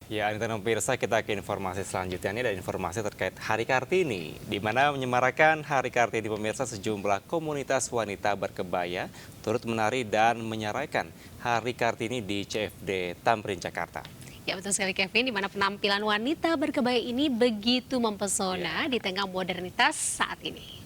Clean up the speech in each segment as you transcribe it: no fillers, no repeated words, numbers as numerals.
Ya, Anita dan pemirsa, kita ke informasi selanjutnya. Ini ada informasi terkait Hari Kartini, di mana menyemarakan Hari Kartini pemirsa sejumlah komunitas wanita berkebaya turut menari dan menyaraikan Hari Kartini di CFD Tamrin, Jakarta. Ya betul sekali Kevin, di mana penampilan wanita berkebaya ini begitu mempesona di tengah modernitas saat ini.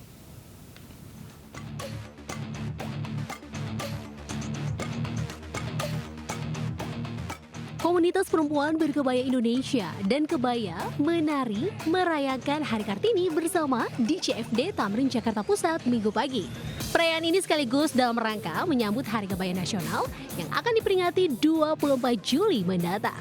Komunitas perempuan berkebaya Indonesia dan kebaya menari merayakan Hari Kartini bersama di CFD Tamrin, Jakarta Pusat Minggu pagi. Perayaan ini sekaligus dalam rangka menyambut Hari Kebaya Nasional yang akan diperingati 24 Juli mendatang.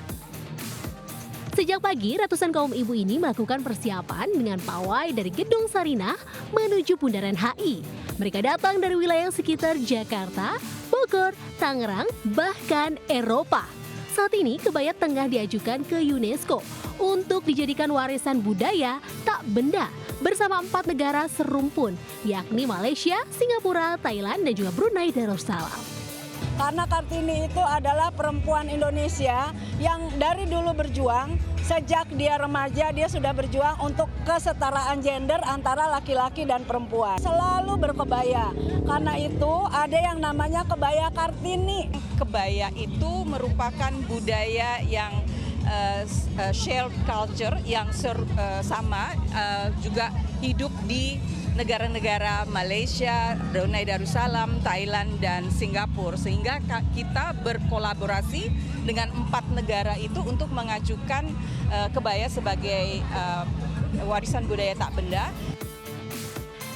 Sejak pagi, ratusan kaum ibu ini melakukan persiapan dengan pawai dari Gedung Sarinah menuju Bundaran HI. Mereka datang dari wilayah sekitar Jakarta, Bogor, Tangerang, bahkan Eropa. Saat ini kebaya tengah diajukan ke UNESCO untuk dijadikan warisan budaya tak benda bersama 4 negara serumpun, yakni Malaysia, Singapura, Thailand, dan juga Brunei Darussalam. Karena Kartini itu adalah perempuan Indonesia yang dari dulu berjuang, sejak dia remaja dia sudah berjuang untuk kesetaraan gender antara laki-laki dan perempuan. Selalu berkebaya, karena itu ada yang namanya kebaya Kartini. Kebaya itu merupakan budaya yang shared culture yang sama, juga hidup di negara-negara Malaysia, Brunei Darussalam, Thailand, dan Singapura. Sehingga kita berkolaborasi dengan 4 negara itu untuk mengajukan kebaya sebagai warisan budaya tak benda.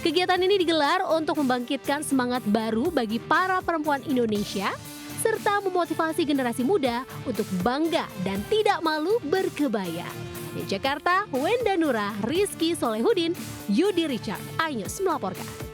Kegiatan ini digelar untuk membangkitkan semangat baru bagi para perempuan Indonesia serta memotivasi generasi muda untuk bangga dan tidak malu berkebaya. Di Jakarta, Wenda Nura, Rizky Solehudin, Yudi Richard, iNews melaporkan.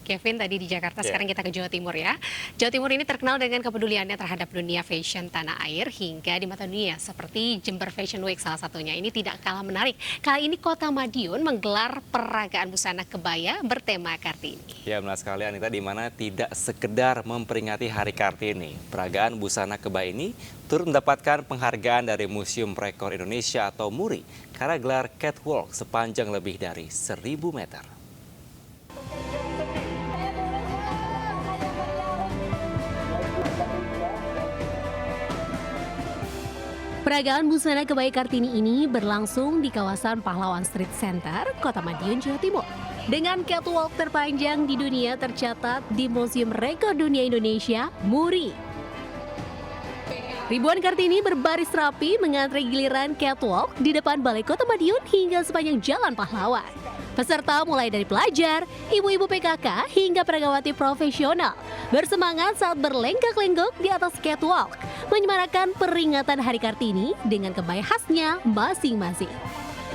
Kevin tadi di Jakarta, sekarang kita ke Jawa Timur ya. Jawa Timur ini terkenal dengan kepeduliannya terhadap dunia fashion tanah air hingga di mata dunia seperti Jember Fashion Week salah satunya. Ini tidak kalah menarik. Kali ini Kota Madiun menggelar peragaan busana kebaya bertema Kartini. Ya, benar sekali Anita, di mana tidak sekedar memperingati Hari Kartini. Peragaan busana kebaya ini turut mendapatkan penghargaan dari Museum Rekor Indonesia atau MURI karena gelar catwalk sepanjang lebih dari 1.000 meter. Peragaan busana kebaya Kartini ini berlangsung di kawasan Pahlawan Street Center, Kota Madiun, Jawa Timur. Dengan catwalk terpanjang di dunia tercatat di Museum Rekor Dunia Indonesia, MURI. Ribuan Kartini berbaris rapi mengantre giliran catwalk di depan Balai Kota Madiun hingga sepanjang Jalan Pahlawan. Peserta mulai dari pelajar, ibu-ibu PKK hingga peragawati profesional bersemangat saat berlenggak-lenggok di atas catwalk, menyemarakan peringatan Hari Kartini dengan kebaya khasnya masing-masing.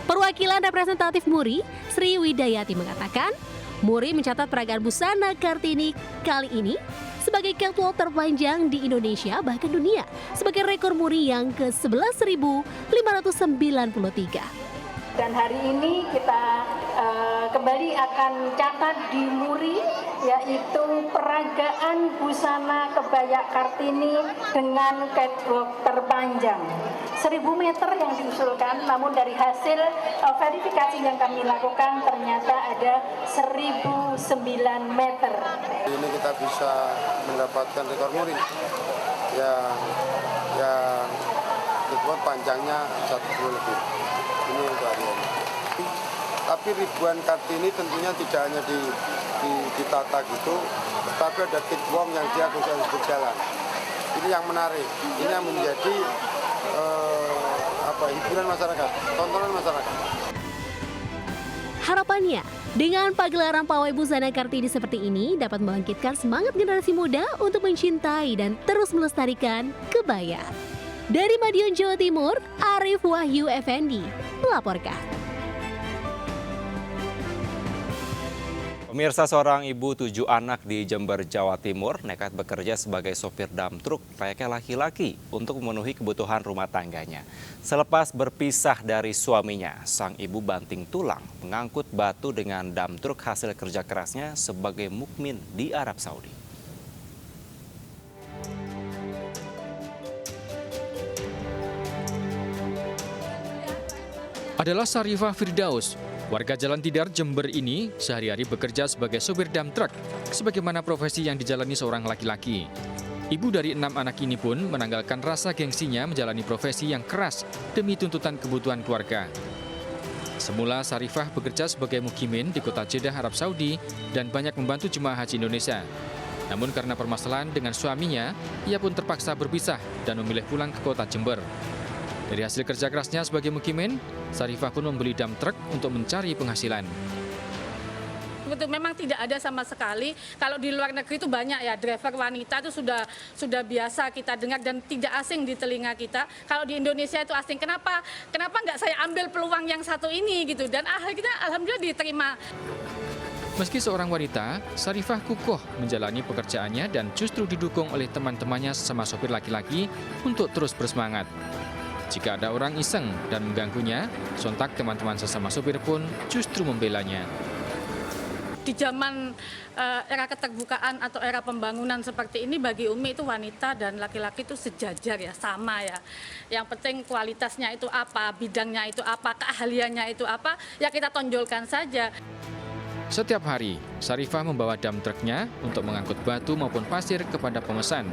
Perwakilan representatif MURI, Sri Widayati mengatakan, MURI mencatat peragaan busana Kartini kali ini sebagai catwalk terpanjang di Indonesia bahkan dunia, sebagai rekor MURI yang ke-11.593. Dan hari ini kita kembali akan catat di MURI, yaitu peragaan busana kebaya Kartini dengan catwalk terpanjang 1.000 meter yang diusulkan, namun dari hasil verifikasi yang kami lakukan ternyata ada 1.009 meter. Ini kita bisa mendapatkan rekor MURI yang dibuat panjangnya 1 kilo lebih. Ini untuk hari ini. Tapi ribuan Kartini tentunya tidak hanya ditata gitu, tetapi ada catwalk yang dia bisa berjalan. Ini yang menarik, ini yang menjadi hiburan masyarakat, tontonan masyarakat. Harapannya, dengan pagelaran pawai busana Kartini seperti ini dapat membangkitkan semangat generasi muda untuk mencintai dan terus melestarikan kebaya. Dari Madiun, Jawa Timur, Arif Wahyu Effendi melaporkan. Pemirsa, seorang ibu 7 anak di Jember, Jawa Timur nekat bekerja sebagai sopir dump truk layaknya laki-laki untuk memenuhi kebutuhan rumah tangganya. Selepas berpisah dari suaminya, sang ibu banting tulang mengangkut batu dengan dump truk hasil kerja kerasnya sebagai mukmin di Arab Saudi. adalah Sarifah Firdaus. Warga Jalan Tidar, Jember ini sehari-hari bekerja sebagai sopir dump truck, sebagaimana profesi yang dijalani seorang laki-laki. Ibu dari 6 anak ini pun menanggalkan rasa gengsinya menjalani profesi yang keras demi tuntutan kebutuhan keluarga. Semula Sarifah bekerja sebagai mukimin di kota Jeddah, Arab Saudi, dan banyak membantu jemaah haji Indonesia. Namun karena permasalahan dengan suaminya, ia pun terpaksa berpisah dan memilih pulang ke kota Jember. Dari hasil kerja kerasnya sebagai mukimin, Sarifah pun membeli dump truck untuk mencari penghasilan. Betul, memang tidak ada sama sekali. Kalau di luar negeri itu banyak ya, driver wanita itu sudah biasa kita dengar dan tidak asing di telinga kita. Kalau di Indonesia itu asing. Kenapa nggak saya ambil peluang yang satu ini gitu? Dan kita alhamdulillah diterima. Meski seorang wanita, Sarifah kukuh menjalani pekerjaannya dan justru didukung oleh teman-temannya sesama sopir laki-laki untuk terus bersemangat. Jika ada orang iseng dan mengganggunya, sontak teman-teman sesama sopir pun justru membelanya. Di zaman era keterbukaan atau era pembangunan seperti ini, bagi Umi itu wanita dan laki-laki itu sejajar ya, sama ya. Yang penting kualitasnya itu apa, bidangnya itu apa, keahliannya itu apa, ya kita tonjolkan saja. Setiap hari, Sarifah membawa dump truknya untuk mengangkut batu maupun pasir kepada pemesan.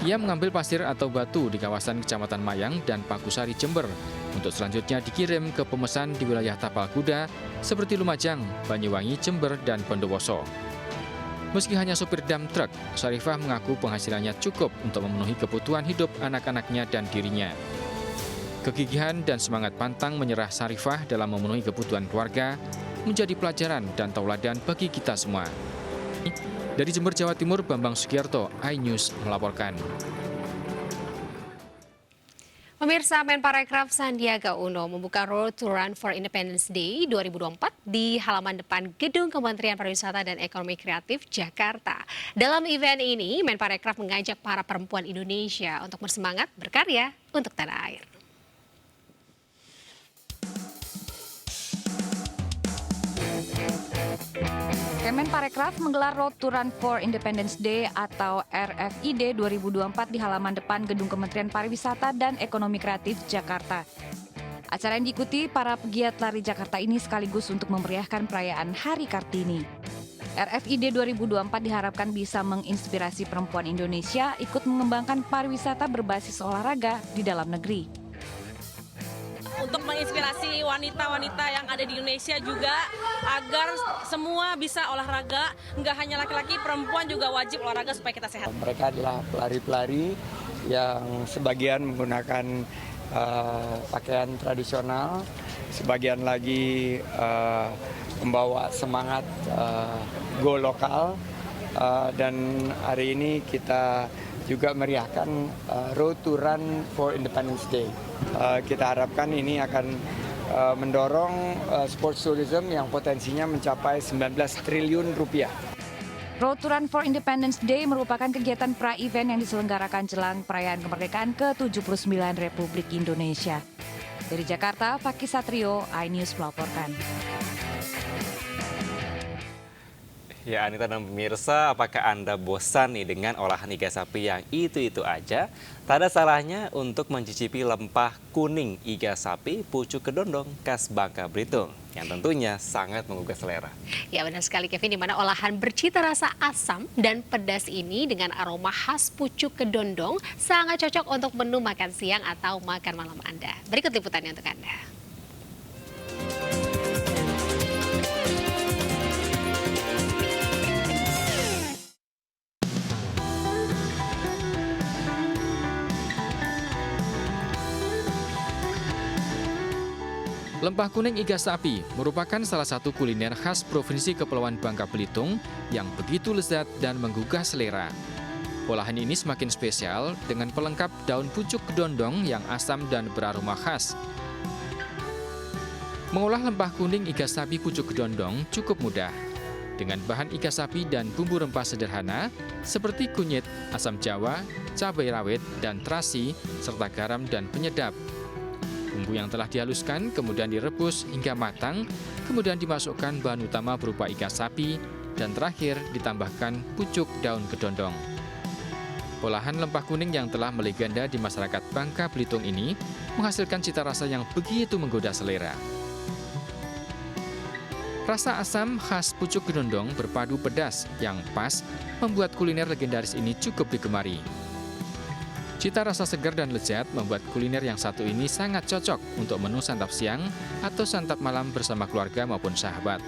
Ia mengambil pasir atau batu di kawasan Kecamatan Mayang dan Pakusari, Jember, untuk selanjutnya dikirim ke pemesan di wilayah tapal kuda seperti Lumajang, Banyuwangi, Jember, dan Bondowoso. Meski hanya supir dump truck, Sarifah mengaku penghasilannya cukup untuk memenuhi kebutuhan hidup anak-anaknya dan dirinya. Kegigihan dan semangat pantang menyerah Sarifah dalam memenuhi kebutuhan keluarga menjadi pelajaran dan tauladan bagi kita semua. Dari Jember, Jawa Timur, Bambang Sugiarto, iNews melaporkan. Pemirsa, Menparekraf Sandiaga Uno membuka Road to Run for Independence Day 2024 di halaman depan Gedung Kementerian Pariwisata dan Ekonomi Kreatif, Jakarta. Dalam event ini, Menparekraf mengajak para perempuan Indonesia untuk bersemangat berkarya untuk tanah air. Kemenparekraf menggelar Road to Run for Independence Day atau RFID 2024 di halaman depan Gedung Kementerian Pariwisata dan Ekonomi Kreatif, Jakarta. Acara yang diikuti para pegiat lari Jakarta ini sekaligus untuk memeriahkan perayaan Hari Kartini. RFID 2024 diharapkan bisa menginspirasi perempuan Indonesia ikut mengembangkan pariwisata berbasis olahraga di dalam negeri. Untuk menginspirasi wanita-wanita yang ada di Indonesia juga agar semua bisa olahraga, nggak hanya laki-laki, perempuan juga wajib olahraga supaya kita sehat. Mereka adalah pelari-pelari yang sebagian menggunakan pakaian tradisional, sebagian lagi membawa semangat go lokal, dan hari ini kita juga meriahkan Road to Run for Independence Day. Kita harapkan ini akan mendorong sports tourism yang potensinya mencapai 19 triliun rupiah. Road to Run for Independence Day merupakan kegiatan pra-event yang diselenggarakan jelang perayaan kemerdekaan ke-79 Republik Indonesia. Dari Jakarta, Fakih Satrio, iNews melaporkan. Ya, Anita dan pemirsa, apakah Anda bosan nih dengan olahan iga sapi yang itu-itu aja? Tak ada salahnya untuk mencicipi lempah kuning iga sapi pucuk kedondong khas Bangka Belitung, yang tentunya sangat menggugah selera. Ya, benar sekali Kevin, di mana olahan bercita rasa asam dan pedas ini dengan aroma khas pucuk kedondong sangat cocok untuk menu makan siang atau makan malam Anda. Berikut liputannya untuk Anda. Lempah kuning iga sapi merupakan salah satu kuliner khas Provinsi Kepulauan Bangka Belitung yang begitu lezat dan menggugah selera. Olahan ini semakin spesial dengan pelengkap daun pucuk kedondong yang asam dan beraroma khas. Mengolah lempah kuning iga sapi pucuk kedondong cukup mudah. Dengan bahan iga sapi dan bumbu rempah sederhana seperti kunyit, asam jawa, cabai rawit, dan terasi, serta garam dan penyedap. Bumbu yang telah dihaluskan kemudian direbus hingga matang, kemudian dimasukkan bahan utama berupa iga sapi, dan terakhir ditambahkan pucuk daun kedondong. Olahan lempah kuning yang telah melegenda di masyarakat Bangka Belitung ini menghasilkan cita rasa yang begitu menggoda selera. Rasa asam khas pucuk gedondong berpadu pedas yang pas membuat kuliner legendaris ini cukup digemari. Cita rasa segar dan lezat membuat kuliner yang satu ini sangat cocok untuk menu santap siang atau santap malam bersama keluarga maupun sahabat.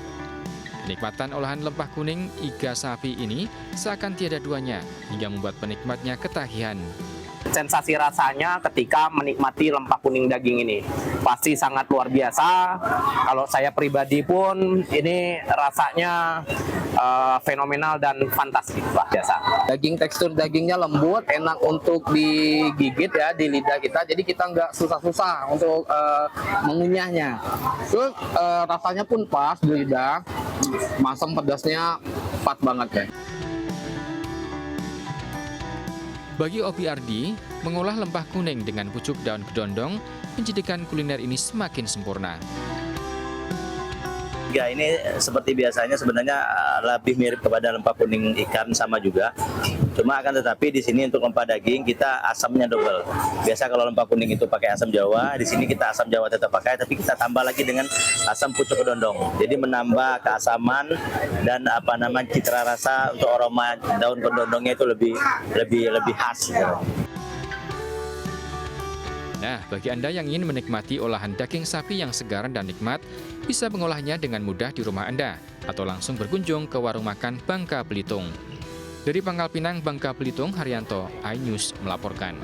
Kenikmatan olahan lempah kuning iga sapi ini seakan tiada duanya hingga membuat penikmatnya ketagihan. Sensasi rasanya ketika menikmati lempah kuning daging ini pasti sangat luar biasa. Kalau saya pribadi pun ini rasanya fenomenal dan fantastis luar biasa. Tekstur dagingnya lembut, enak untuk digigit ya di lidah kita. Jadi kita nggak susah-susah untuk mengunyahnya. Terus rasanya pun pas di lidah, masam pedasnya pas banget ya. Bagi Obi Ardi, mengolah lempah kuning dengan pucuk daun gedondong menjadikan kuliner ini semakin sempurna. Ya, ini seperti biasanya sebenarnya lebih mirip kepada lempah kuning ikan sama juga. Cuma akan tetapi di sini untuk lempah daging kita asamnya double. Biasa kalau lempah kuning itu pakai asam Jawa, di sini kita asam Jawa tetap pakai, tapi kita tambah lagi dengan asam pucuk gedondong. Jadi menambah keasaman dan citra rasa untuk aroma daun gedondongnya itu lebih khas. Gitu. Nah, bagi Anda yang ingin menikmati olahan daging sapi yang segar dan nikmat, bisa mengolahnya dengan mudah di rumah Anda atau langsung berkunjung ke warung makan Bangka Belitung. Dari Pangkal Pinang, Bangka Belitung, Haryanto, iNews melaporkan.